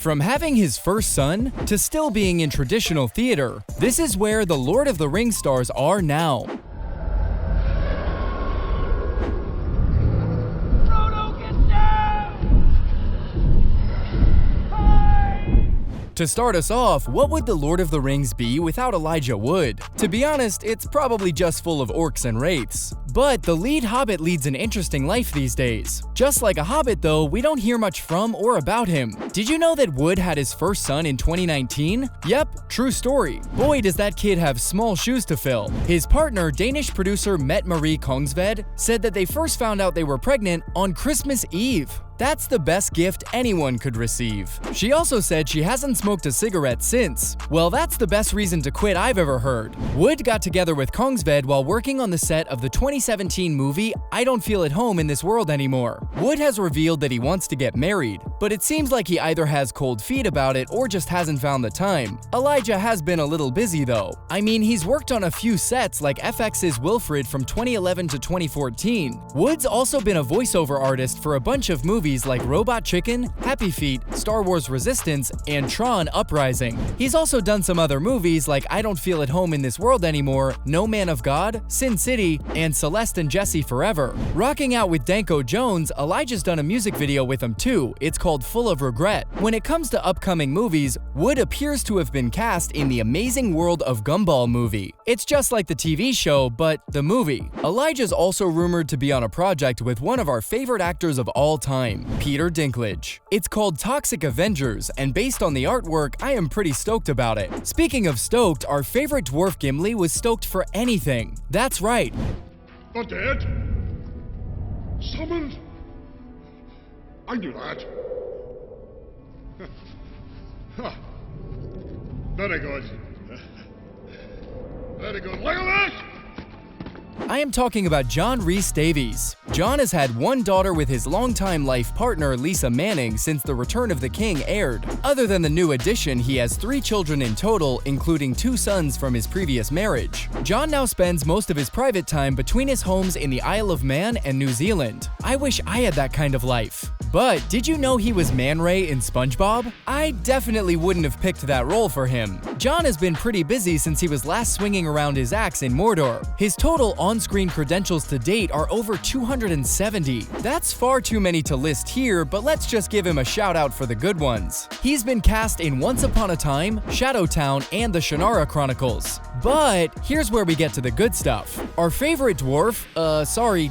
From having his first son to still being in traditional theater, this is where the Lord of the Rings stars are now. To start us off, what would The Lord of the Rings be without Elijah Wood? To be honest, it's probably just full of orcs and wraiths. But the lead hobbit leads an interesting life these days. Just like a hobbit though, we don't hear much from or about him. Did you know that Wood had his first son in 2019? Yep, true story. Boy, does that kid have small shoes to fill. His partner, Danish producer Mette Marie Kongsved, said that they first found out they were pregnant on Christmas Eve. That's the best gift anyone could receive. She also said she hasn't smoked a cigarette since. Well, that's the best reason to quit I've ever heard. Wood got together with Kongsved while working on the set of the 2017 movie I Don't Feel at Home in This World Anymore. Wood has revealed that he wants to get married, but it seems like he either has cold feet about it or just hasn't found the time. Elijah has been a little busy though. I mean, he's worked on a few sets like FX's Wilfred from 2011 to 2014. Wood's also been a voiceover artist for a bunch of movies like Robot Chicken, Happy Feet, Star Wars Resistance, and Tron Uprising. He's also done some other movies like I Don't Feel at Home in This World Anymore, No Man of God, Sin City, and Celeste and Jesse Forever. Rocking out with Danko Jones, Elijah's done a music video with him too. It's called Full of Regret. When it comes to upcoming movies, Wood appears to have been cast in The Amazing World of Gumball movie. It's just like the TV show, but the movie. Elijah's also rumored to be on a project with one of our favorite actors of all time, Peter Dinklage. It's called Toxic Avengers, and based on the artwork, I am pretty stoked about it. Speaking of stoked, our favorite dwarf Gimli was stoked for anything. That's right. The dead? Summoned? I knew that. Very good. Very good. Legolas! I am talking about John Rhys Davies. John has had one daughter with his longtime life partner Lisa Manning since The Return of the King aired. Other than the new addition, he has 3 children in total, including 2 sons from his previous marriage. John now spends most of his private time between his homes in the Isle of Man and New Zealand. I wish I had that kind of life. But did you know he was Man Ray in SpongeBob? I definitely wouldn't have picked that role for him. John has been pretty busy since he was last swinging around his axe in Mordor. His total on-screen credentials to date are over 270. That's far too many to list here, but let's just give him a shout out for the good ones. He's been cast in Once Upon a Time, Shadowtown, and the Shannara Chronicles. But here's where we get to the good stuff. Our favorite dwarf,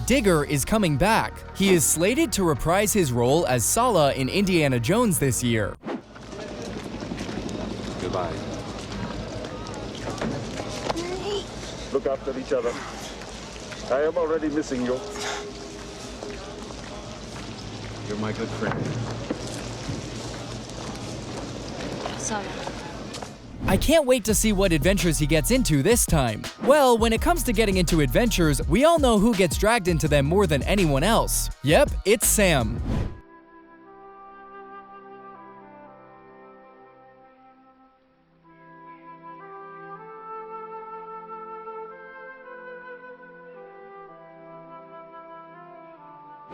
Digger, is coming back. He is slated to reprise his role as Sala in Indiana Jones this year. Goodbye. Look after each other. I am already missing you. You're my good friend. Sorry. I can't wait to see what adventures he gets into this time. Well, when it comes to getting into adventures, we all know who gets dragged into them more than anyone else. Yep, it's Sam.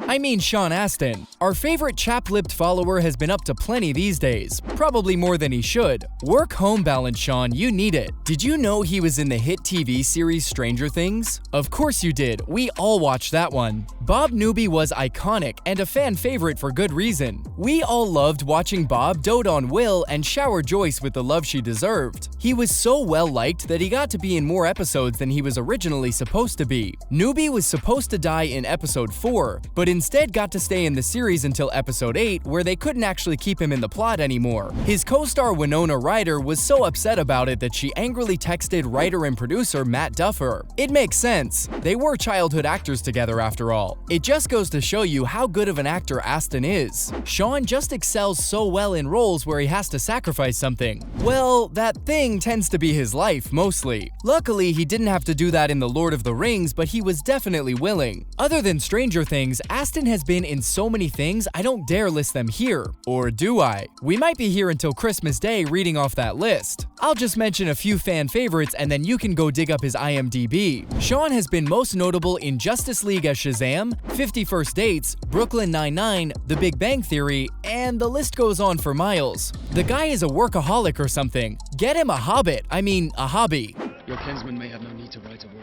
I mean Sean Astin. Our favorite chap-lipped follower has been up to plenty these days, probably more than he should. Work home balance, Sean, you need it. Did you know he was in the hit TV series Stranger Things? Of course you did, we all watched that one. Bob Newby was iconic and a fan favorite for good reason. We all loved watching Bob dote on Will and shower Joyce with the love she deserved. He was so well liked that he got to be in more episodes than he was originally supposed to be. Newby was supposed to die in episode 4, but instead got to stay in the series until episode 8, where they couldn't actually keep him in the plot anymore. His co-star Winona Ryder was so upset about it that she angrily texted writer and producer Matt Duffer. It makes sense. They were childhood actors together after all. It just goes to show you how good of an actor Astin is. Sean just excels so well in roles where he has to sacrifice something. Well, that thing tends to be his life, mostly. Luckily, he didn't have to do that in The Lord of the Rings, but he was definitely willing. Other than Stranger Things, Astin Aston has been in so many things I don't dare list them here. Or do I? We might be here until Christmas Day reading off that list. I'll just mention a few fan favorites and then you can go dig up his IMDb. Sean has been most notable in Justice League as Shazam, 50 First Dates, Brooklyn Nine-Nine, The Big Bang Theory, and the list goes on for miles. The guy is a workaholic or something. Get him a hobbit, I mean a hobby. Your kinsmen may have no need to ride to war.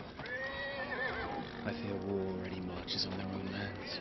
I fear war already marches on their own lands.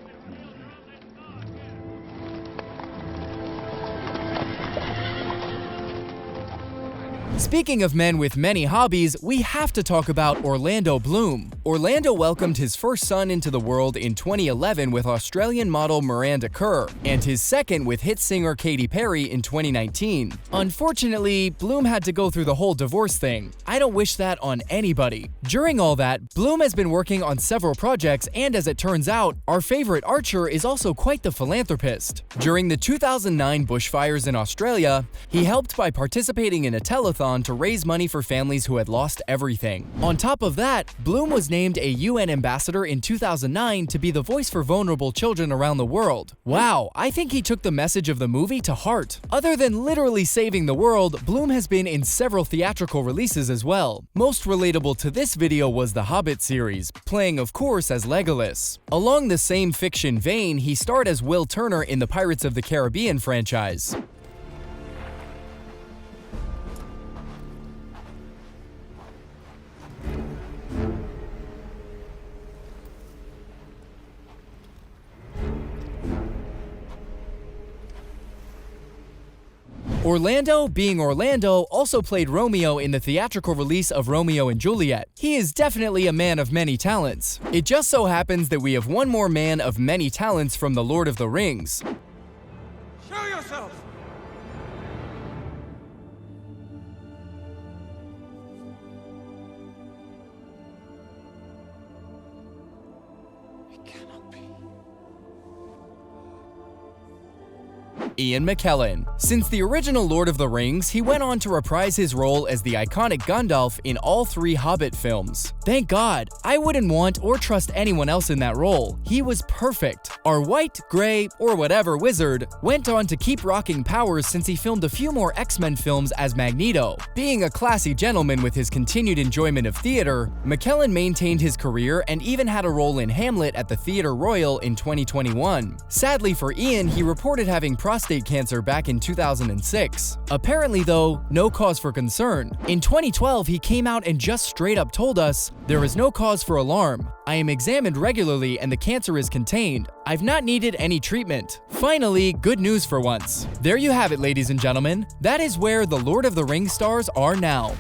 Speaking of men with many hobbies, we have to talk about Orlando Bloom. Orlando welcomed his first son into the world in 2011 with Australian model Miranda Kerr, and his second with hit singer Katy Perry in 2019. Unfortunately, Bloom had to go through the whole divorce thing. I don't wish that on anybody. During all that, Bloom has been working on several projects, and as it turns out, our favorite Archer is also quite the philanthropist. During the 2009 bushfires in Australia, he helped by participating in a telethon to raise money for families who had lost everything. On top of that, Bloom was named a UN ambassador in 2009 to be the voice for vulnerable children around the world. Wow, I think he took the message of the movie to heart. Other than literally saving the world, Bloom has been in several theatrical releases as well. Most relatable to this video was the Hobbit series, playing of course as Legolas. Along the same fiction vein, he starred as Will Turner in the Pirates of the Caribbean franchise. Orlando, being Orlando, also played Romeo in the theatrical release of Romeo and Juliet. He is definitely a man of many talents. It just so happens that we have one more man of many talents from The Lord of the Rings. Show yourself! Ian McKellen. Since the original Lord of the Rings, he went on to reprise his role as the iconic Gandalf in all 3 Hobbit films. Thank God, I wouldn't want or trust anyone else in that role. He was perfect. Our white, gray, or whatever wizard went on to keep rocking powers since he filmed a few more X-Men films as Magneto. Being a classy gentleman with his continued enjoyment of theater, McKellen maintained his career and even had a role in Hamlet at the Theatre Royal in 2021. Sadly for Ian, he reported having prostate cancer back in 2006. Apparently though, no cause for concern. In 2012, he came out and just straight up told us, "There is no cause for alarm. I am examined regularly and the cancer is contained. I've not needed any treatment." Finally, good news for once. There you have it, ladies and gentlemen. That is where the Lord of the Rings stars are now.